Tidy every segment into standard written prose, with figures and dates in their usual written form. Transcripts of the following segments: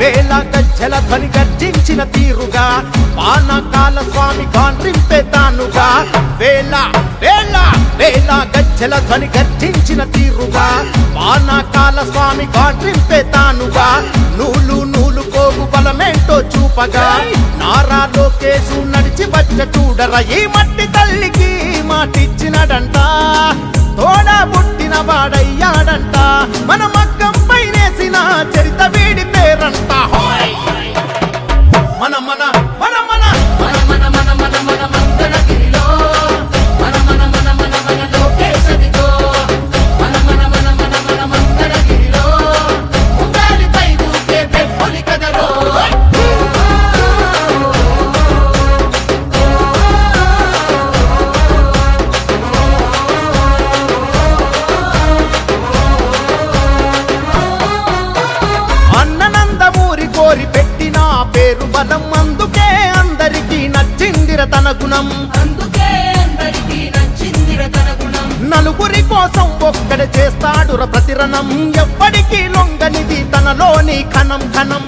వేల గజ్జల ధ్వని గర్జించిన తీరుగా పానకాల స్వామి గాండ్రింపే తానుగా వేల వేల వేల గజ్జల ధ్వని గర్జించిన తీరుగా పానకాల స్వామి గాండ్రింపే తానుగా నూలు నూలు పోగు బలమేంటో చూపగా నారా లోకేశు నడిచి వచ్చ చూడరా ఈ మట్టి తల్లికి మాటిచ్చినడంట తోడా పుట్టిన వాడయ్యాడంట మన మగ్గం పైనేసిన చరిత వీడి పేరంట మన మన మన మన మన మన మన మన మన మంగళగిరిలో మన మన మన మన మన లోకేశదిగో మన మన మన మన మన మంగళగిరిలో ఉండాలిపై దూకే పెప్పొలి కదరో కోరి పెట్టిన పేరు బలం అందుకే అందరికీ నచ్చిందిర తన గుణం నలుగురి కోసం ఒక్కడ చేస్తాడుర ప్రతిరణం ఎవ్వడికి లొంగనిది తనలోని కణం కణం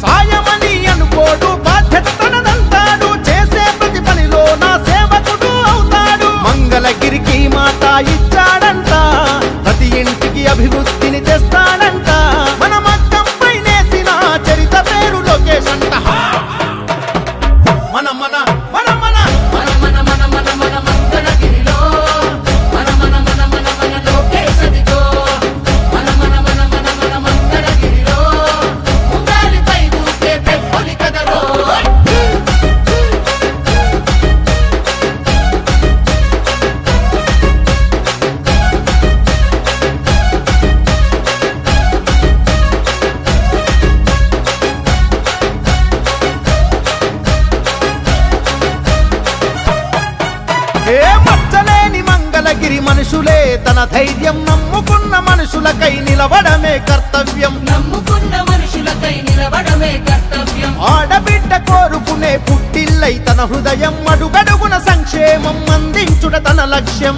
సాయమని అనుకోడు బాధ్యత తనదంతాడు చేసే ప్రతి పనిలో నా సేవకుడు అవుతాడు మంగళగిరికి మాట ఇచ్చాడంట ప్రతి ఇంటికి అభివృద్ధిని తెస్తాడంట మన మగ్గం పైనేసిన చరిత పేరు లోకేశ్ అంట మన మన మన మన మన మన మన మన మన మంగళగిరిలో మన మన మన మన మన లోకేశదిగో మన మన మన మన మన మంగళగిరిలో ఉండాలిపై దూకే పెప్పొలి కదరో మచ్చలేని మంగళగిరి మనుషులే తన ధైర్యం నమ్ముకున్న మనుషులకై నిలవడమే కర్తవ్యం ఆడబిడ్డ కోరుకునే పుట్టిల్లై తన హృదయం అడుగడుగున సంక్షేమం అందించుట తన లక్ష్యం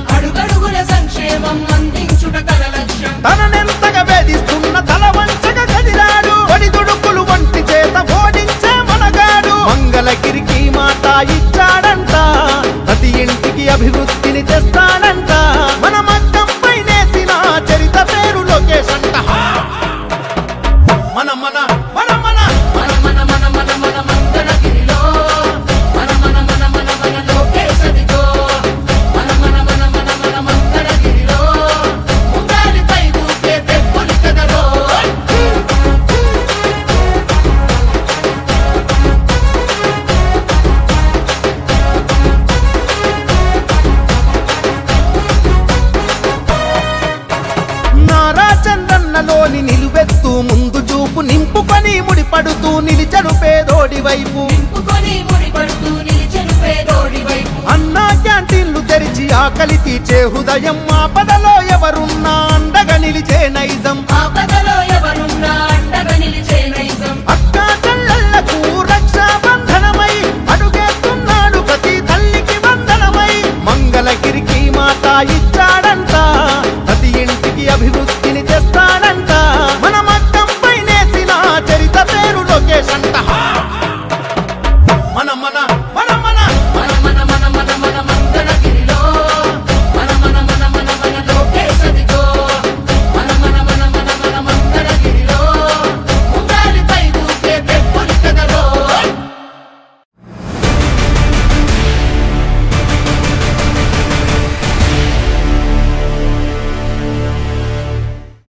తననెంతగా వేధిస్తున్న తల వంచగా కదిలాడు ఒడిదుడుకులు వంటి చేత ఓడించే మనగాడు మంగళగిరికి మాట ఇచ్చాడంట ప్రతి ఇంటికి అభివృద్ధిని తెస్తాడంట మన మగ్గం పైనేసిన చరిత పేరు లోకేశ్ అంట మన మన మన మన మన మన మన మన మన మంగళగిరిలో మన మన మన మన మన లోకేశదిగో మన మన మన మన మన మంగళగిరిలో ఉండాలిపై దూకే పెప్పొలి కదరో చంద్రన్నలోని నిలువెత్తు ముందు చూపు నింపుకొని ముడిపడుతూ నిలిచడు పేదోడి వైపు అన్నా క్యాంటీన్లు తెరిచి ఆకలి తీర్చే హృదయం ఆపదలో ఎవరున్నా అండగా నిలిచే నైజం అక్కా చెల్లెళ్లకు రక్షాబంధనమై అడుగేస్తున్నాడు ప్రతి తల్లికి వందనమై మంగళగిరికి మాట ఇచ్చాడు